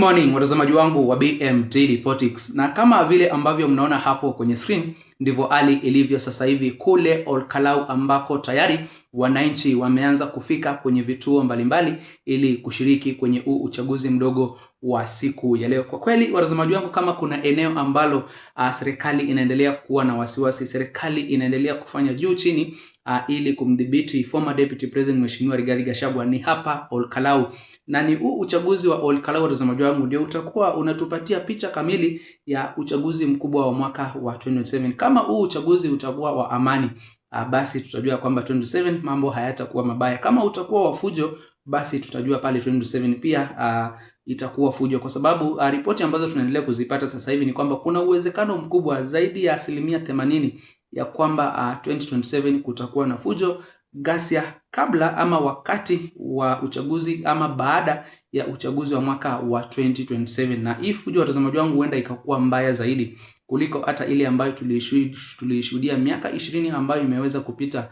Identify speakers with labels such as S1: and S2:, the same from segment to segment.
S1: morning watazamaji wangu wa BM Daily Politics, na kama vile ambavyo mnaona hapo kwenye screen ndivyo hali ilivyo sasa hivi kule Olkalau, ambako tayari wananchi wameanza kufika kwenye vituo mbalimbali ili kushiriki kwenye uchaguzi mdogo wa siku ya leo. Kwa kweli watazamaji wangu, kama kuna eneo ambalo serikali inaendelea kuwa na wasiwasi, serikali inaendelea kufanya juu chini ili kumdhibiti former deputy president Mheshimiwa Rigathi Gachagua, ni hapa Olkalau. Na ni uchaguzi wa Olkalau watazamaji wangu ndio utakuwa unatupatia picha kamili ya uchaguzi mkubwa wa mwaka wa 2027. Kama uchaguzi utakuwa wa amani, basi tutajua kwamba 2027 mambo hayatakuwa mabaya. Kama utakuwa wa fujo, basi tutajua pale 2027 pia itakuwa fujo, kwa sababu ripoti ambazo tunaendelea kuzipata sasa hivi ni kwamba kuna uwezekano mkubwa zaidi ya 80% ya kwamba 2027 kutakuwa na fujo, ghasia kabla ama wakati wa uchaguzi ama baada ya uchaguzi wa mwaka wa 2027. Na hii fujo watazamaji wangu huenda ikakuwa mbaya zaidi kuliko hata ile ambayo tulishuhudia miaka 20 ambayo imeweza kupita,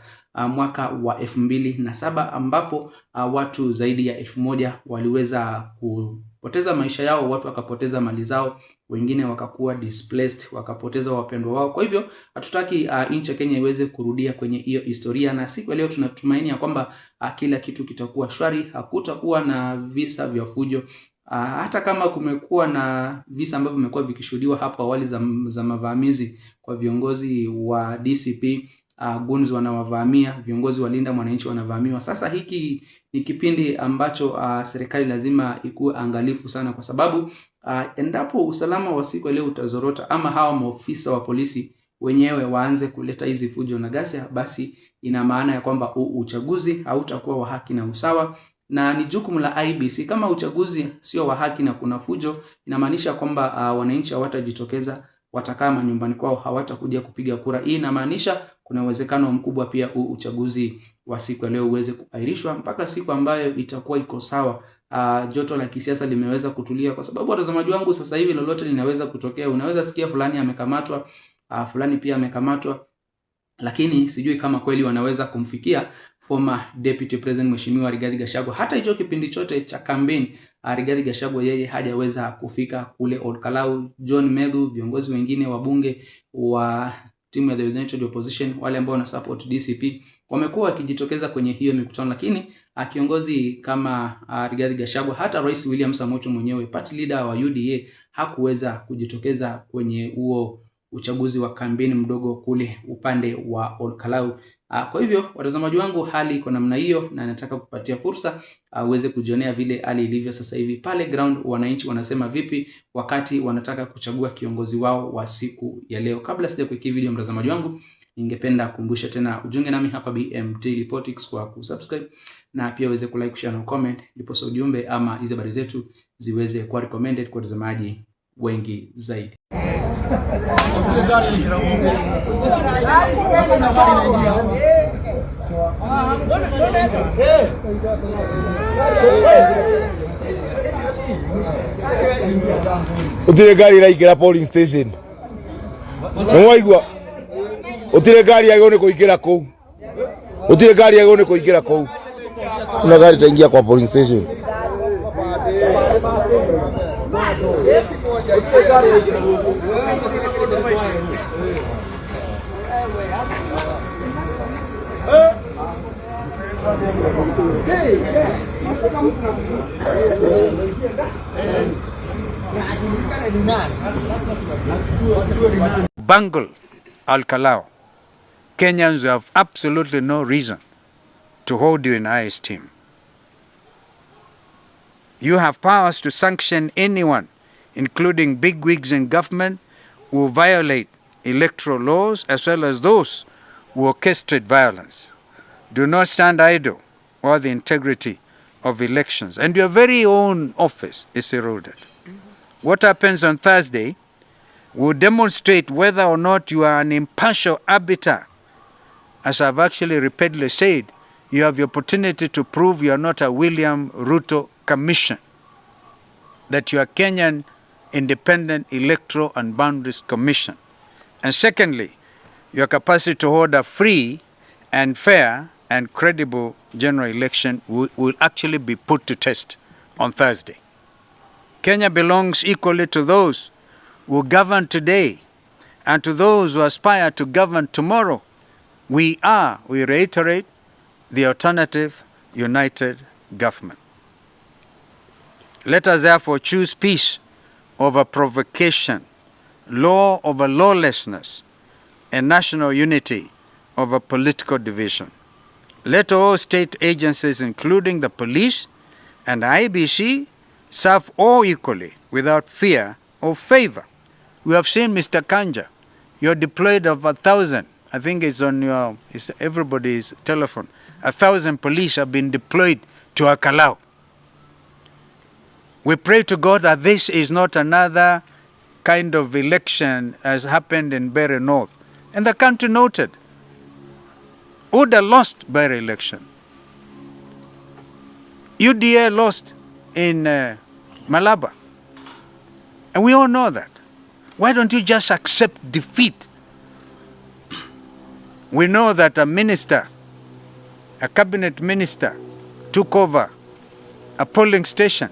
S1: mwaka wa 2007 ambapo watu zaidi ya 1000 waliweza kupoteza maisha yao, watu wakapoteza mali zao, wengine wakakuwa displaced, wakapoteza wapendwa wao. Kwa hivyo hatutaki nchi ya Kenya iweze kurudia kwenye hiyo historia, na siku leo tunatumaini ya kwamba kila kitu kitakuwa shwari, hakutakuwa na visa vya fujo. Hata kama kumekuwa na visa ambavyo vimekuwa vikishuhudiwa hapo awali za mavamizi kwa viongozi wa DCP, guns wanawavamia, viongozi wa Linda Mwananchi wanavamiwa. Sasa hiki ni kipindi ambacho serikali lazima ikuwe angalifu sana, kwa sababu endapo usalama wa siku leo utazorota ama hawa maofisa wa polisi wenyewe waanze kuleta hizi fujo na ghasia, basi ina maana ya kwamba uchaguzi hautakuwa wa haki na usawa. Na ni jukumu la IEBC. Kama uchaguzi sio wa haki na kuna fujo, inamaanisha kwamba wananchi hawatajitokeza, watakaa manyumbani kwao, hawatakuja kupiga kura. Hii inamaanisha kuna uwezekano mkubwa pia uchaguzi wa siku ya leo uweze kuahirishwa mpaka siku ambayo itakuwa iko sawa. Joto la kisiasa limeweza kutulia, kwa sababu watazamaji wangu sasa hivi lolote linaweza kutokea. Unaweza sikia fulani amekamatwa, fulani pia amekamatwa, lakini sijui kama kweli wanaweza kumfikia former deputy president Mheshimiwa Rigathi Gachagua. Hata hicho kipindi chote cha campaign, Rigathi Gachagua yeye hajaweza kufika kule Olkalau. John Medhu, viongozi wengine wa bunge wa timu ya the United Opposition, wale ambao wana support DCP, wamekuwa wakijitokeza kwenye hiyo mikutano, lakini kiongozi kama Rigathi Gachagua, hata Rais William Samoei mwenyewe, party leader wa UDA, hakuweza kujitokeza kwenye huo uchaguzi wa kampeni mdogo kule upande wa Olkalau. Kwa hivyo watazamaji wangu, hali iko namna hiyo, na nataka kupatia fursa uweze kujionea vile hali ilivyo sasa hivi pale ground. Wananchi wanasema vipi wakati wanataka kuchagua kiongozi wao wa siku ya leo. Kabla sijakuwekea video mtazamaji wangu, ningependa kukumbusha tena ujiunge nami hapa BM Daily Politics kwa kusubscribe, na pia uweze kulike, kushare na comment, ndipo ujumbe ama hizo habari zetu ziweze kuwa recommended kwa watazamaji wengi zaidi.
S2: Utire gari iraikira polling station. Mwaigwa. Utire gari yagone kuikira kou. Utire gari yagone kuikira kou. Kuna gari itaingia kwa polling station.
S3: Bungle Olkalau, Kenyans have absolutely no reason to hold you in high esteem. You have powers to sanction anyone, including bigwigs in government, who violate electoral laws as well as those who orchestrate violence. Do not stand idle while the integrity of elections and your very own office is eroded. What happens on Thursday will demonstrate whether or not you are an impartial arbiter. As I've actually repeatedly said, you have the opportunity to prove you are not a William Ruto Commission, that you are Kenyan Independent Electoral and Boundaries Commission. And secondly, your capacity to hold a free and fair and credible general election will actually be put to test on Thursday. Kenya belongs equally to those who govern today and to those who aspire to govern tomorrow. We reiterate, the alternative united government. Let us therefore choose peace over provocation, law over lawlessness, and national unity over political division. Let all state agencies, including the police and IBC, serve all equally without fear or favor. We have seen, Mr. Kanja, you're deployed of 1,000. I think it's on everybody's telephone. 1,000 police have been deployed to Al-Kalau. We pray to God that this is not another kind of election as happened in Bere North. And the country noted, UDA lost Bere election. UDA lost in Malaba. And we all know that. Why don't you just accept defeat? We know that a cabinet minister, took over a polling station.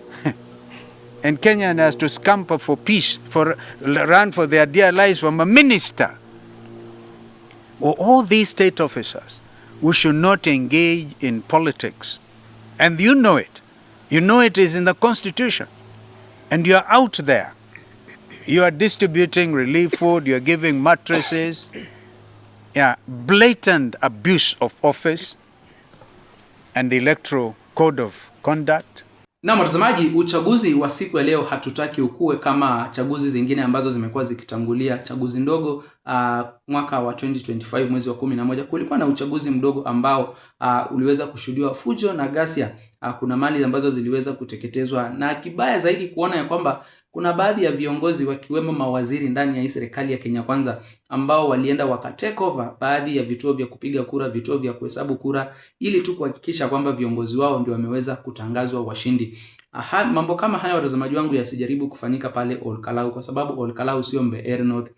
S3: And Kenyan has to scamper for peace, run for their dear lives from a minister. Well, all these state officers, we should not engage in politics. And you know it. You know it is in the Constitution. And you are out there. You are distributing relief food, you are giving mattresses. Yeah, blatant abuse of office and the electoral code of conduct.
S1: Na mtazamaji, uchaguzi wa siku ya leo hatutaki ukue kama chaguzi zingine ambazo zimekuwa zikitangulia. Chaguzi ndogo mwaka wa 2025 mwezi wa 11 kulikuwa na uchaguzi mdogo ambao uliweza kushuhudiwa fujo na ghasia. Kuna mali ambazo ziliweza kuteketezwa, na kibaya zaidi kuona ya kwamba kuna baadhi ya viongozi wakiwemo mawaziri ndani ya hii serikali ya Kenya Kwanza ambao walienda wakatake over baadhi ya vituo vya kupiga kura, vituo vya kuhesabu kura, ili tu kuhakikisha kwamba viongozi wao ndio wameweza kutangazwa washindi. Mambo kama haya, watazamaji wangu, yasijaribu kufanyika pale Ol-Kalau, kwa sababu Ol-Kalau sio Mbeere North.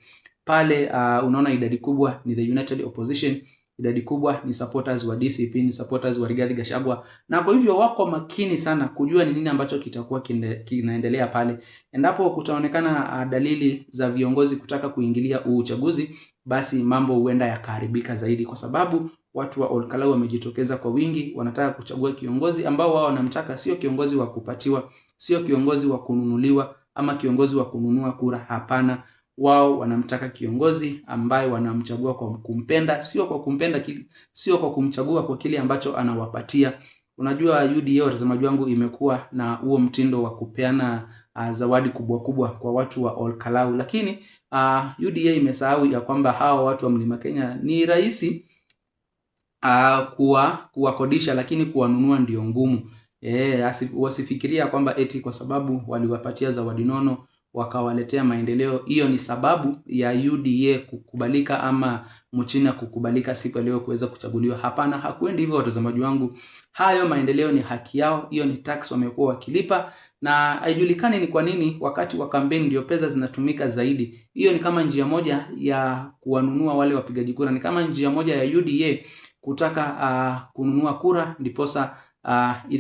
S1: Pale unaona idadi kubwa ni the United Opposition, idadi kubwa ni supporters wa DCP, ni supporters wa Rigathi Gachagua, na kwa hivyo wako makini sana kujua ni nini ambacho kitakuwa kinaendelea pale. Endapo kutaonekana dalili za viongozi kutaka kuingilia uchaguzi, basi mambo huenda yakaharibika zaidi, kwa sababu watu wa Ol-Kalau wamejitokeza kwa wingi, wanataka kuchagua kiongozi ambao wao wanamtaka, sio kiongozi wa kupatiwa, sio kiongozi wa kununuliwa ama kiongozi wa kununua kura. Hapana, wao wanamtaka kiongozi ambaye wanamchagua kwa kumpenda, sio kwa kumchagua kwa kile ambacho anawapatia. Unajua UDA, watazamaji wangu, imekuwa na huo mtindo wa kupeana zawadi kubwa kubwa kwa watu wa Ol-Kalau, lakini UDA imesahau ya kwamba hawa watu wa Mlima Kenya ni rahisi kuwakodisha, lakini kuwanunua ndio ngumu. Wasifikiria kwamba eti kwa sababu waliwapatia zawadi nono wakawaletea maendeleo, hiyo ni sababu ya UDA kukubalika ama Mchina kukubalika siku leo kuweza kuchaguliwa. Hapana, hakuendi hivyo watazamaji wangu. Hayo maendeleo ni haki yao, hiyo ni tax wamekuwa wakilipa, na haijulikani ni kwa nini wakati wa kampeni ndio pesa zinatumika zaidi. Hiyo ni kama njia moja ya kuwanunua wale wapigaji kura, ni kama njia moja ya UDA kutaka kununua kura, ndiposa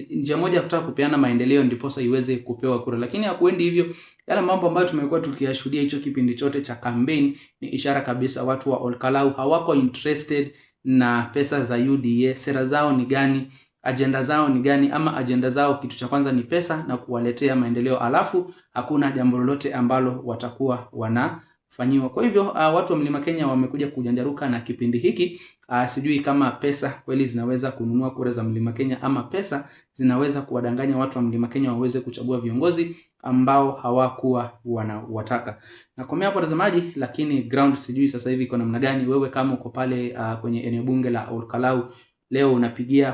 S1: njia moja kutaka kupeana maendeleo ndiposa iweze kupewa kura. Lakini hakuendi hivyo. Yale mambo ambayo tumekuwa tukiyashuhudia hicho kipindi chote cha campaign ni ishara kabisa watu wa Ol-Kalau hawako interested na pesa za UDA. Sera zao ni gani? Agenda zao ni gani? Ama agenda zao kitu cha kwanza ni pesa na kuwaletea maendeleo, alafu hakuna jambo lolote ambalo watakuwa wanafanyiwa. Kwa hivyo watu wa Mlima Kenya wamekuja kujanjaruka na kipindi hiki. Sijui kama pesa kweli zinaweza kununua kura za Mlima Kenya, ama pesa zinaweza kuwadanganya watu wa Mlima Kenya waweze kuchagua viongozi ambao hawakuwa wanawataka. Na komea hapo watazamaji, lakini ground sijui sasa hivi iko namna gani. Wewe kama uko pale kwenye eneo bunge la Ol-Kalau, leo unapigia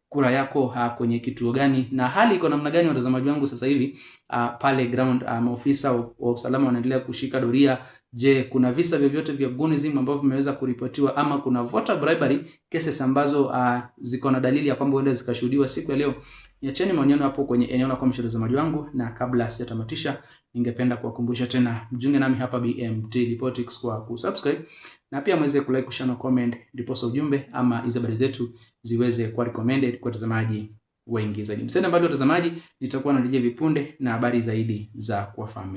S1: kura yako kwenye kituo gani, na hali iko namna gani watazamaji wangu sasa hivi pale ground? Maofisa wa usalama wanaendelea kushika doria. Je, kuna visa vyovyote vya gonism ambavyo vimeweza kuripotiwa, ama kuna voter bribery cases ambazo ziko na dalili ya kwamba huenda zikashuhudiwa siku ya leo? Niacheni maoni yenu hapo kwenye eneo la comment watazamaji wangu, na kabla sijatamatisha ningependa kuwakumbusha tena mjunge nami hapa BMT Politics kwa kusubscribe, na pia mweze kulike, kushare na comment, ndipo ujumbe ama hizo habari zetu ziweze kuwa recommended kwa watazamaji wengi zaidi. Msende mbali watazamaji, nitakuwa narejea vipunde na habari zaidi za kuwafahamu.